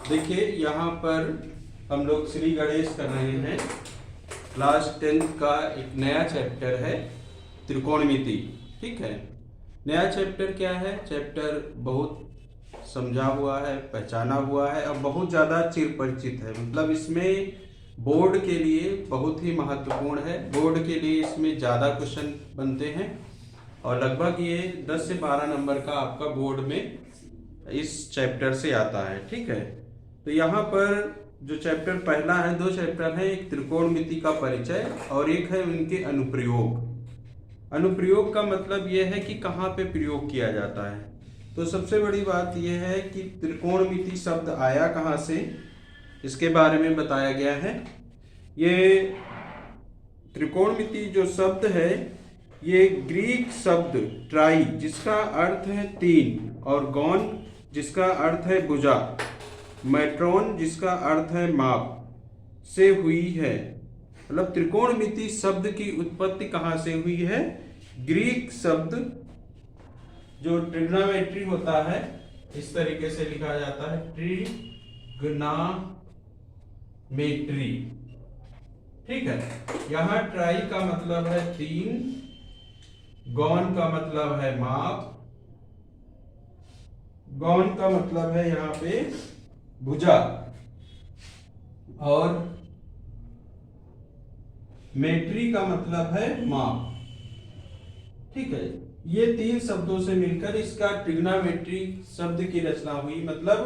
देखिए यहाँ पर हम लोग श्री गणेश कर रहे हैं। क्लास 10th का एक नया चैप्टर है त्रिकोणमिति। ठीक है, नया चैप्टर क्या है? चैप्टर बहुत समझा हुआ है, पहचाना हुआ है और बहुत ज़्यादा चिर परिचित है। मतलब इसमें बोर्ड के लिए बहुत ही महत्वपूर्ण है। बोर्ड के लिए इसमें ज़्यादा क्वेश्चन बनते हैं और लगभग ये 10 से 12 नंबर का आपका बोर्ड में इस चैप्टर से आता है। ठीक है, तो यहाँ पर जो चैप्टर पहला है, 2 चैप्टर है, एक त्रिकोणमिति का परिचय और एक है उनके अनुप्रयोग। अनुप्रयोग का मतलब यह है कि कहाँ पे प्रयोग किया जाता है। तो सबसे बड़ी बात यह है कि त्रिकोणमिति शब्द आया कहाँ से, इसके बारे में बताया गया है। ये त्रिकोणमिति जो शब्द है ये ग्रीक शब्द ट्राई जिसका अर्थ है 3 और गॉन जिसका अर्थ है भुजा, मैट्रोन जिसका अर्थ है माप से हुई है। मतलब त्रिकोणमिति शब्द की उत्पत्ति कहाँ से हुई है? ग्रीक शब्द जो ट्रिग्नोमेट्री होता है, इस तरीके से लिखा जाता है ट्रिग्नोमेट्री। ठीक है, यहाँ ट्राई का मतलब है 3, गॉन का मतलब है माप, गॉन का मतलब है यहाँ पे भुजा और मेट्री का मतलब है माप। ठीक है, ये 3 शब्दों से मिलकर इसका ट्रिग्नोमेट्री शब्द की रचना हुई। मतलब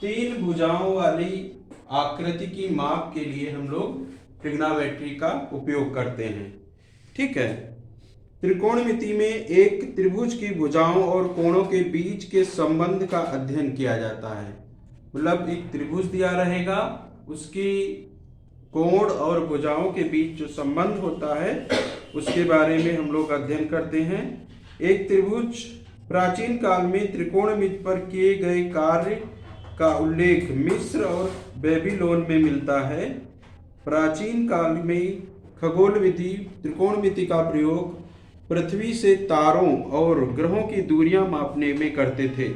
3 भुजाओं वाली आकृति की माप के लिए हम लोग ट्रिग्नोमेट्री का उपयोग करते हैं। ठीक है, त्रिकोणमिति में एक त्रिभुज की भुजाओं और कोणों के बीच के संबंध का अध्ययन किया जाता है। मतलब एक त्रिभुज दिया रहेगा, उसकी कोण और भुजाओं के बीच जो संबंध होता है उसके बारे में हम लोग अध्ययन करते हैं। एक त्रिभुज प्राचीन काल में त्रिकोणमिति पर किए गए कार्य का उल्लेख मिस्र और बेबीलोन में मिलता है। प्राचीन काल में खगोल विधि त्रिकोणमिति का प्रयोग पृथ्वी से तारों और ग्रहों की दूरियां मापने में करते थे।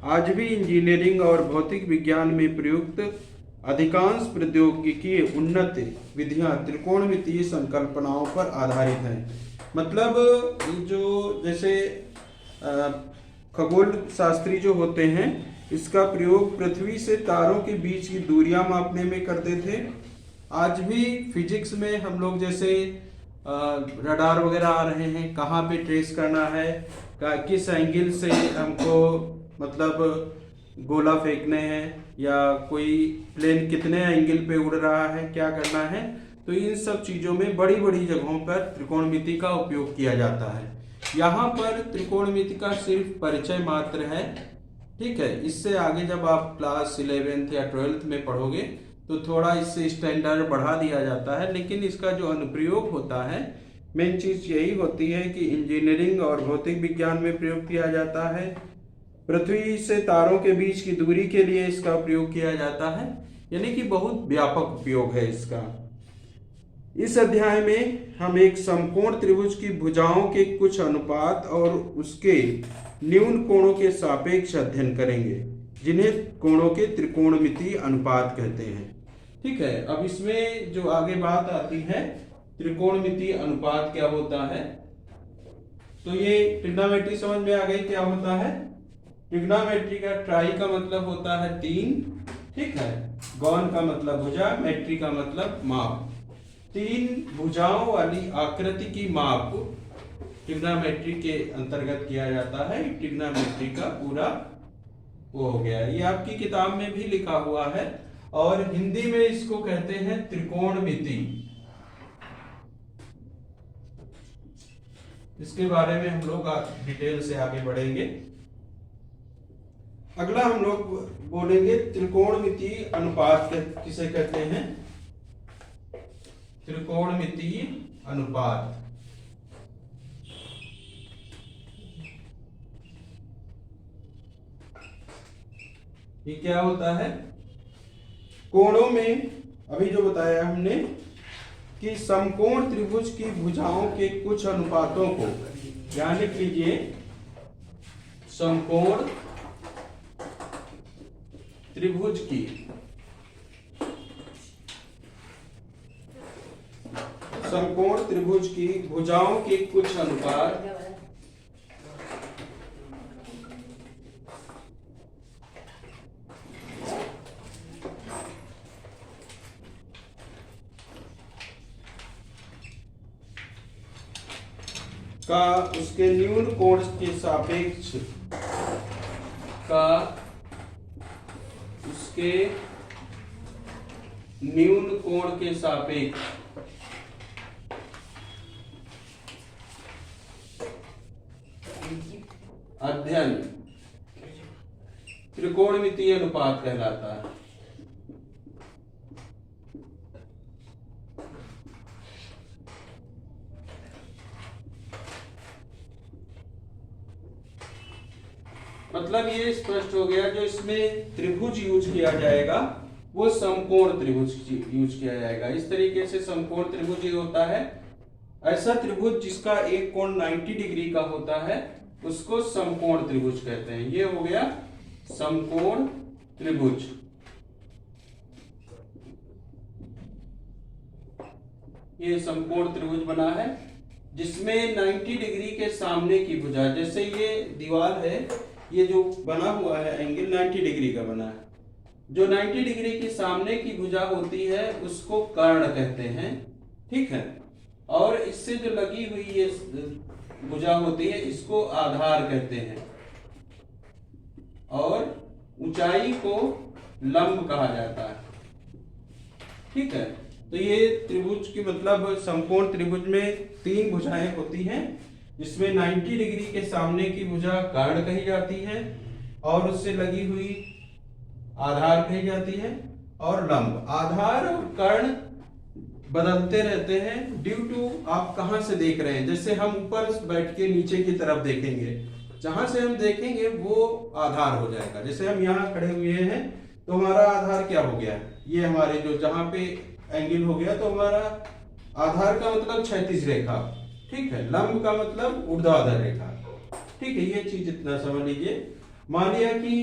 आज भी इंजीनियरिंग और भौतिक विज्ञान में प्रयुक्त अधिकांश प्रौद्योगिकी उन्नत विधियां त्रिकोणमितीय संकल्पनाओं पर आधारित हैं। मतलब जो जैसे खगोल शास्त्री जो होते हैं, इसका प्रयोग पृथ्वी से तारों के बीच की दूरियां मापने में करते थे। आज भी फिजिक्स में हम लोग जैसे रडार वगैरह आ रहे हैं, कहाँ पे ट्रेस करना है, किस एंगल से हमको मतलब गोला फेंकने हैं या कोई प्लेन कितने एंगल पे उड़ रहा है, क्या करना है, तो इन सब चीज़ों में बड़ी बड़ी जगहों पर त्रिकोणमिति का उपयोग किया जाता है। यहाँ पर त्रिकोणमिति का सिर्फ परिचय मात्र है। ठीक है, इससे आगे जब आप क्लास 11th या 12th में पढ़ोगे तो थोड़ा इससे स्टैंडर्ड बढ़ा दिया जाता है। लेकिन इसका जो अनुप्रयोग होता है, मेन चीज़ यही होती है कि इंजीनियरिंग और भौतिक विज्ञान में प्रयोग किया जाता है। पृथ्वी से तारों के बीच की दूरी के लिए इसका प्रयोग किया जाता है, यानी कि बहुत व्यापक उपयोग है इसका। इस अध्याय में हम एक समकोण त्रिभुज की भुजाओं के कुछ अनुपात और उसके न्यून कोणों के सापेक्ष अध्ययन करेंगे, जिन्हें कोणों के त्रिकोणमितीय अनुपात कहते हैं। ठीक है, अब इसमें जो आगे बात आती है त्रिकोणमितीय अनुपात क्या होता है, तो ये ट्रिग्नोमेट्री समझ में आ गई क्या होता है। ट्रिग्नोमेट्री का ट्राई का मतलब होता है 3, ठीक है, गॉन का मतलब भुजा, मेट्री का मतलब माप। 3 भुजाओं वाली आकृति की माप ट्रिग्नोमेट्री के अंतर्गत किया जाता है। ट्रिग्नोमेट्री का पूरा वो हो गया। ये आपकी किताब में भी लिखा हुआ है और हिंदी में इसको कहते हैं त्रिकोणमिति। इसके बारे में हम लोग डिटेल से आगे बढ़ेंगे। अगला हम लोग बोलेंगे त्रिकोणमितीय अनुपात किसे कहते हैं। त्रिकोणमितीय अनुपात ये क्या होता है? कोणों में अभी जो बताया हमने कि समकोण त्रिभुज की भुजाओं के कुछ अनुपातों को, ध्यान कीजिए, समकोण त्रिभुज की समकोण त्रिभुज की भुजाओं के कुछ अनुपात का उसके न्यून कोण के सापेक्ष का उसके न्यून कोण के सापेक्ष अध्ययन त्रिकोणमितीय अनुपात कहलाता है। मतलब ये स्पष्ट हो गया, जो इसमें त्रिभुज यूज किया जाएगा वो समकोण त्रिभुज यूज किया जाएगा। इस तरीके से समकोण त्रिभुज ये होता है, ऐसा त्रिभुज जिसका एक कोण 90 डिग्री का होता है उसको समकोण त्रिभुज कहते हैं। ये हो गया समकोण त्रिभुज। ये समकोण त्रिभुज बना है जिसमें 90 डिग्री के सामने की भुजा, जैसे ये दीवार है, ये जो बना हुआ है एंगल 90 डिग्री का बना है, जो 90 डिग्री के सामने की भुजा होती है उसको कर्ण कहते हैं, ठीक है। और इससे जो लगी हुई ये भुजा होती है इसको आधार कहते हैं, और ऊंचाई को लंब कहा जाता है, ठीक है। तो ये त्रिभुज की मतलब समकोण त्रिभुज में 3 भुजाएं होती हैं, जिसमें 90 डिग्री के सामने की भुजा कर्ण कही जाती है, और उससे लगी हुई आधार कही जाती है, और लंब। आधार और कर्ण बदलते रहते हैं ड्यू टू आप कहां से देख रहे हैं। जैसे हम ऊपर बैठ के नीचे की तरफ देखेंगे, जहां से हम देखेंगे वो आधार हो जाएगा। जैसे हम यहाँ खड़े हुए हैं तो हमारा आधार क्या हो गया, ये हमारे जो जहां पे एंगल हो गया, तो हमारा आधार का मतलब क्षैतिज रेखा, ठीक है। लंब का मतलब ऊर्ध्वाधर रेखा, ठीक है। ये चीज इतना समझ लीजिए। मान लिया कि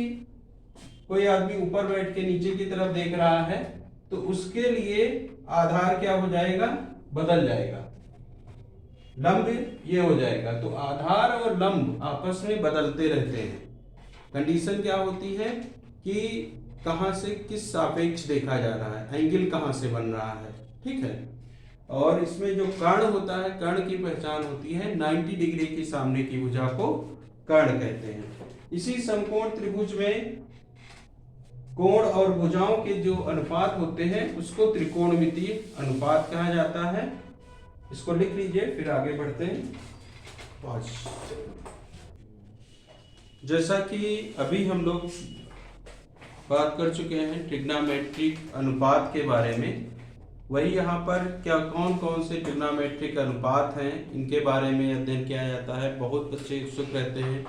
कोई आदमी ऊपर बैठ के नीचे की तरफ देख रहा है तो उसके लिए आधार क्या हो जाएगा, बदल जाएगा, लंब ये हो जाएगा। तो आधार और लंब आपस में बदलते रहते हैं। कंडीशन क्या होती है कि कहां से किस सापेक्ष देखा जा रहा है, एंगल कहां से बन रहा है, ठीक है। और इसमें जो कर्ण होता है, कर्ण की पहचान होती है 90 डिग्री के सामने की भुजा को कर्ण कहते हैं। इसी समकोण त्रिभुज में कोण और भुजाओं के जो अनुपात होते हैं उसको त्रिकोणमितीय अनुपात कहा जाता है। इसको लिख लीजिए, फिर आगे बढ़ते हैं। जैसा कि अभी हम लोग बात कर चुके हैं ट्रिग्नोमेट्रिक अनुपात के बारे में, वही यहाँ पर क्या कौन कौन से ट्रिग्नोमेट्रिक अनुपात हैं इनके बारे में अध्ययन किया जाता है। बहुत बच्चे उत्सुक रहते हैं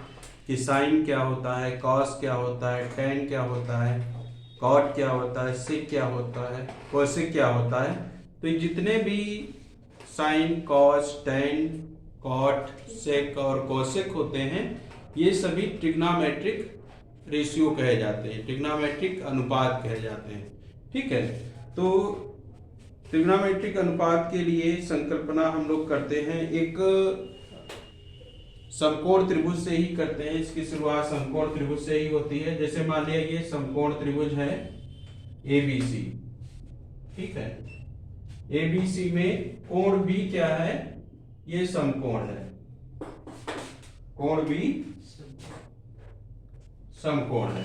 कि साइन क्या होता है, कॉस क्या होता है, टेन क्या होता है, कॉट क्या होता है, सेक क्या होता है, कोसेक क्या होता है। तो ये जितने भी साइन, कॉस, टेन, कॉट, सेक और कोसेक होते हैं ये सभी ट्रिग्नोमेट्रिक रेशियो कहे जाते हैं, ट्रिग्नोमेट्रिक अनुपात कहे जाते हैं, ठीक है। तो ट्रिग्नोमेट्रिक अनुपात के लिए संकल्पना हम लोग करते हैं, एक समकोण त्रिभुज से ही करते हैं। इसकी शुरुआत समकोण त्रिभुज से ही होती है। जैसे मान लिया ये समकोण त्रिभुज है ABC, ठीक है। ABC में कोण B क्या है, ये समकोण है, कोण B समकोण है।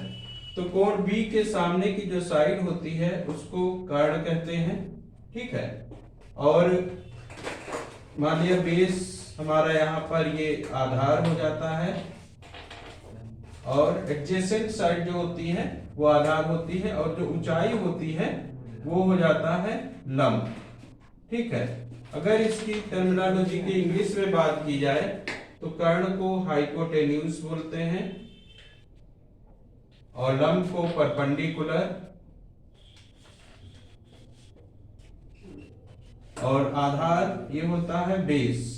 तो कोण B के सामने की जो साइड होती है उसको कर्ण कहते हैं, ठीक है। और मान लिया बेस हमारा यहाँ पर ये आधार हो जाता है, और एडजेसेंट साइड जो होती है वो आधार होती है, और जो ऊंचाई होती है वो हो जाता है लंब, ठीक है। अगर इसकी टर्मिनोलॉजी की इंग्लिश में बात की जाए तो कर्ण को हाइपोटेन्यूज बोलते हैं, और लंब को परपेंडिकुलर, और आधार ये होता है बेस,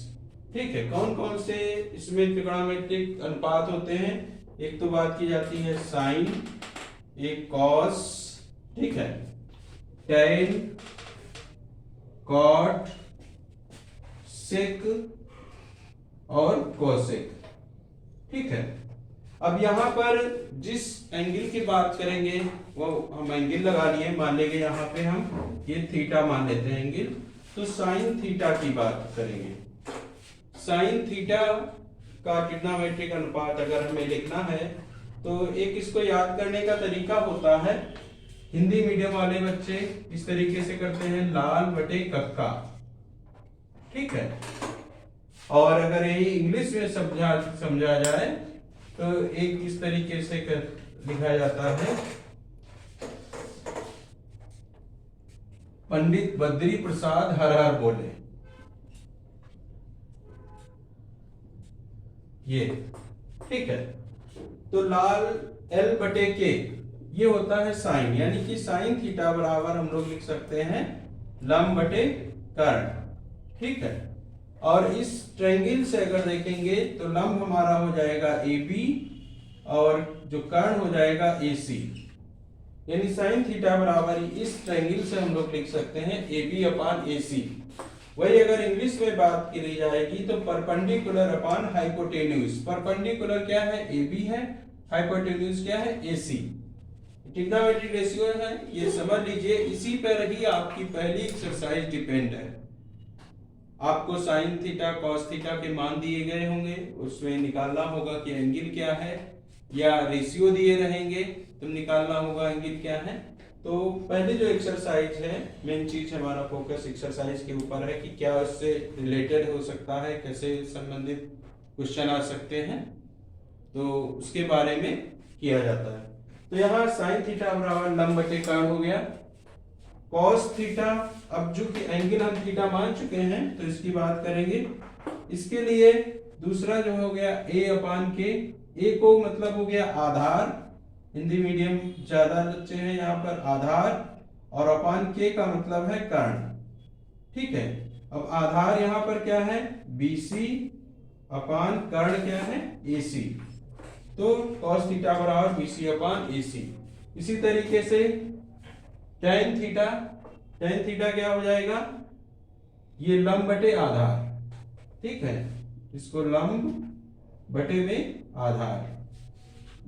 ठीक है। कौन कौन से इसमें ट्रिग्नोमेट्रिक अनुपात होते हैं, एक तो बात की जाती है साइन, एक कॉस, ठीक है, टेन, कॉट, सेक और कोसेक, ठीक है। अब यहां पर जिस एंगल की बात करेंगे वो हम एंगल लगा लिए, मान लेंगे यहां पे हम ये थीटा मान लेते हैं एंगल, तो साइन थीटा की बात करेंगे। साइन थीटा का ट्रिग्नोमेट्रिक अनुपात अगर हमें लिखना है तो एक इसको याद करने का तरीका होता है, हिंदी मीडियम वाले बच्चे इस तरीके से करते हैं, लाल बटे कक्का, ठीक है। और अगर यही इंग्लिश में समझा जाए तो एक इस तरीके से लिखा जाता है, पंडित बद्री प्रसाद हर हर बोले, ये, ठीक है। तो लाल एल बटे के ये होता है साइन, यानी कि साइन थीटा बराबर हम लोग लिख सकते हैं लंब बटे कर्ण, ठीक है। और इस ट्रायंगल से अगर देखेंगे तो लंब हमारा हो जाएगा ए बी और जो कर्ण हो जाएगा ए सी, यानी साइन थीटा बराबर इस ट्रायंगल से हम लोग लिख सकते हैं ए बी अपान ए सी। वही अगर इंग्लिश में बात की जाएगी तो परपेंडिकुलर अपान हाइपोटेन्यूज। परपेंडिकुलर क्या है, ए बी है, हाइपोटेन्यूज क्या है, ए सी। ट्रिग्नोमेट्रिक रेशियो है, ये समझ लीजिए। इसी पर ही आपकी पहली एक्सरसाइज डिपेंड है। आपको साइन थीटा कॉस थीटा के मान दिए गए होंगे, उसमें निकालना होगा कि एंगल क्या है, या रेशियो दिए रहेंगे तो निकालना होगा एंगल क्या है। तो पहली जो एक्सरसाइज है, मेन चीज हमारा फोकस एक्सरसाइज के ऊपर है कि क्या उससे रिलेटेड हो सकता है, कैसे संबंधित क्वेश्चन आ सकते हैं, तो उसके बारे में किया जाता है। तो यहाँ साइन थीटा बराबर लंब बटे कर्ण हो गया। कॉस थीटा, अब जो कि एंगल हम थीटा मान चुके हैं तो इसकी बात करेंगे। इसके लिए दूसरा जो हो गया ए अपान के, ए को मतलब हो गया आधार, हिंदी मीडियम ज्यादा बच्चे हैं यहाँ पर, आधार, और अपान के का मतलब है कर्ण, ठीक है। अब आधार यहाँ पर क्या है, बीसी अपान कर्ण क्या है, एसी। तो कॉस थीटा बराबर बीसी अपान एसी। इसी तरीके से टेन थीटा, टेन थीटा क्या हो जाएगा, ये लंब बटे आधार, ठीक है। इसको लंब बटे में आधार,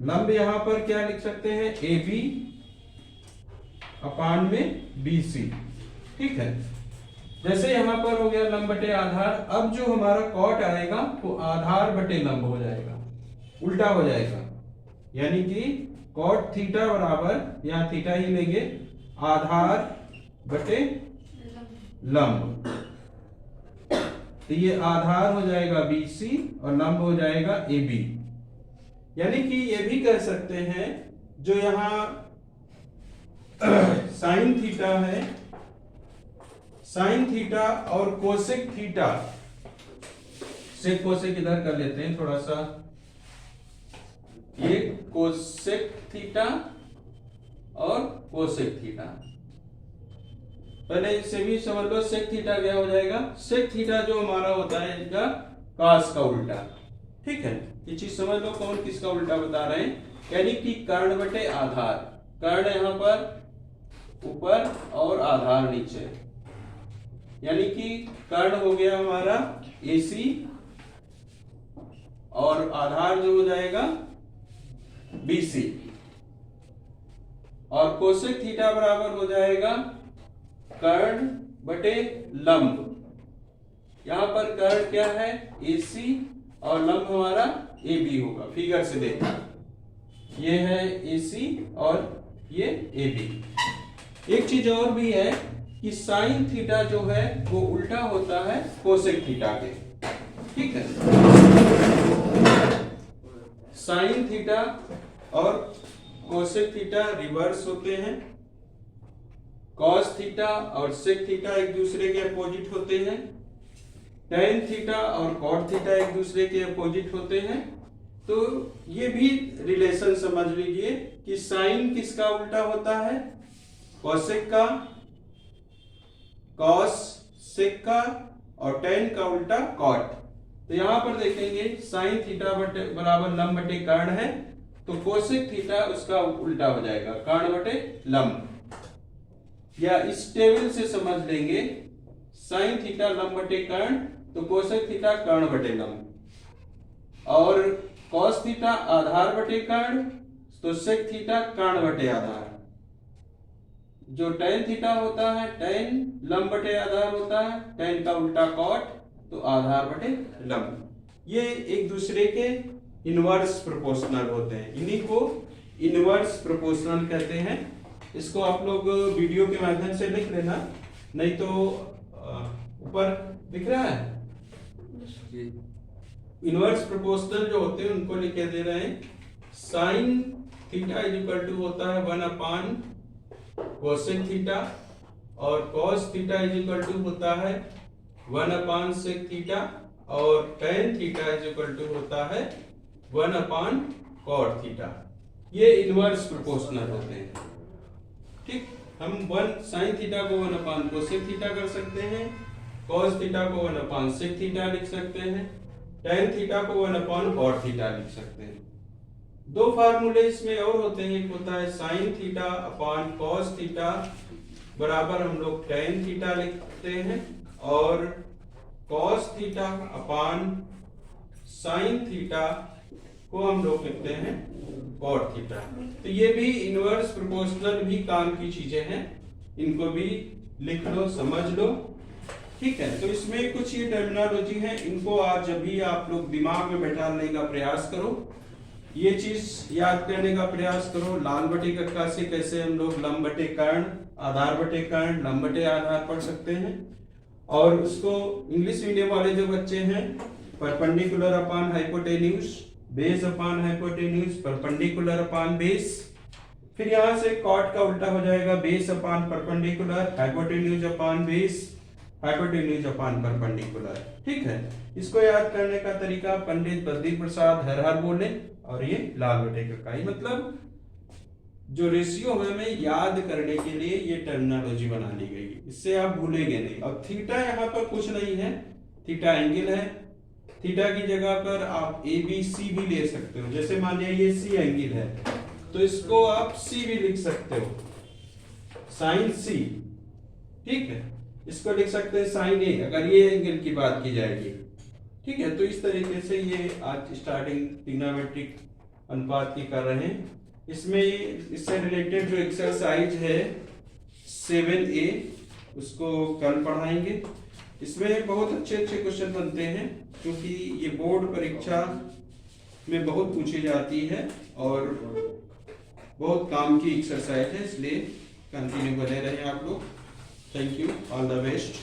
लंब यहां पर क्या लिख सकते हैं, ए बी अपान में बी सी, ठीक है। जैसे यहां पर हो गया लंब बटे आधार, अब जो हमारा कॉट आएगा वो आधार बटे लंब हो जाएगा, उल्टा हो जाएगा, यानी कि कॉट थीटा बराबर, यहां थीटा ही लेंगे, आधार बटे लंब। तो ये आधार हो जाएगा BC और लंब हो जाएगा AB। यानी कि ये भी कह सकते हैं जो यहां साइन थीटा है, साइन थीटा और कोसेक थीटा, सेक कोसेक इधर कर लेते हैं थोड़ा सा, ये कोसेक थीटा और कोसेक थीटा, पहले इससे भी समझ लो। सेक थीटा क्या हो जाएगा, सेक थीटा जो हमारा होता है इसका कास का उल्टा, ठीक है। ये चीज समझ लो कौन किसका उल्टा बता रहे हैं, यानी कि कर्ण बटे आधार, कर्ण यहां पर ऊपर और आधार नीचे, यानी कि कर्ण हो गया हमारा AC और आधार जो हो जाएगा BC, और कोसेक थीटा बराबर हो जाएगा कर्ण बटे लंब। यहां पर कर्ण क्या है, AC और लंब हमारा AB होगा, फिगर से देखना, ये है AC और ये AB। एक चीज और भी है कि साइन थीटा जो है वो उल्टा होता है कोसेक थीटा के, ठीक है। साइन थीटा और कोसेक थीटा रिवर्स होते हैं, कॉस थीटा और सेक थीटा एक दूसरे के अपोजिट होते हैं, टेन थीटा और कॉट थीटा एक दूसरे के अपोजिट होते हैं। तो ये भी रिलेशन समझ लीजिए कि साइन किसका उल्टा होता है, कोसेक का, कॉस सेक का, और टेन का उल्टा कॉट। तो यहां पर देखेंगे साइन थीटा बराबर लंब बटे कर्ण है, तो कोसेक थीटा उसका उल्टा हो जाएगा, कर्ण बटे लंब। या इस टेबल से समझ लेंगे, साइन थीटा लंब बटे कर्ण, तो कोसेक थीटा कर्ण बटे लंब। और कॉस थीटा आधार बटे कर्ण, तो सेक थीटा कर्ण बटे आधार। जो टेन थीटा होता है, टेन लंब बटे आधार होता है, टेन का उल्टा कॉट, तो आधार बटे लंब। ये एक दूसरे के इनवर्स प्रोपोर्शनल होते हैं, इन्हीं को इनवर्स प्रोपोर्शनल कहते हैं। इसको आप लोग वीडियो के माध्यम से लिख लेना, नहीं तो ऊपर दिख रहा है। इनवर्स प्रोपोर्शनल जो होते हैं उनको लिख दे रहे हैं। Sine theta is equal to होता है 1 अपान कोसेक थीटा, और cos theta is equal to होता है 1 अपान सेक थीटा, और tan theta is equal to होता है 1 अपान कॉट थीटा। ये इनवर्स प्रोपोर्शनल होते हैं। ठीक, हम 1 साइन थीटा को 1 अपान कोसेक थीटा कर सकते हैं, कॉस थीटा को 1 अपान सेक थीटा लिख सकते हैं, टेन थीटा को 1 अपान कॉट थीटा लिख सकते हैं। दो फार्मूले इसमें और होते हैं, एक होता है sine theta upon cos theta बराबर हम लोग टेन थीटा लिखते हैं, और cos theta upon sine theta को हम लोग लिखते हैं कॉट थीटा। तो ये भी इनवर्स प्रोपोर्शनल भी काम की चीजें हैं, इनको भी लिख लो, समझ लो। ठीक है, तो इसमें कुछ ये टर्मिनोलॉजी है, इनको आज जब भी आप लोग दिमाग में बैठाने का प्रयास करो, ये चीज याद करने का प्रयास करो। लाल बटे कक्का से कैसे हम लोग लंब बटे कर्ण, आधार बटे कर्ण, लंब बटे आधार पढ़ सकते हैं। और उसको इंग्लिश मीडियम वाले जो बच्चे हैं, परपेंडिकुलर अपान hypotenuse, base upon hypotenuse, perpendicular अपान बेस। फिर यहां से कॉट का उल्टा हो जाएगा, बेस अपान परपेंडिकुलर, हाइपोटेन्यूज अपान बेस, हाइपोटेन्यूज अपान परपेंडिकुलर। ठीक है, इसको याद करने का तरीका पंडित बद्री प्रसाद हर हर बोले, और ये लाल बटे कक्का। मतलब जो रेशियो हमें याद करने के लिए ये टर्मिनोलॉजी बना ली गई, इससे आप भूलेंगे नहीं। अब थीटा यहाँ पर कुछ नहीं है, थीटा एंगल है। थीटा की जगह पर आप ए बी सी भी ले सकते हो। जैसे मान लिया ये सी एंगल है, तो इसको आप सी भी लिख सकते हो, साइन सी। ठीक है, इसको लिख सकते हैं साइन ए, अगर ये एंगल की बात की जाएगी। ठीक है, तो इस तरीके से ये आज स्टार्टिंग ट्रिग्नोमेट्रिक अनुपात की कर रहे हैं। इसमें इससे रिलेटेड जो एक्सरसाइज है 7A, उसको कल पढ़ाएंगे। इसमें बहुत अच्छे अच्छे क्वेश्चन बनते हैं, क्योंकि ये बोर्ड परीक्षा में बहुत पूछी जाती है और बहुत काम की एक्सरसाइज है, इसलिए कंटिन्यू बने रहे आप लोग। Thank you, all the best.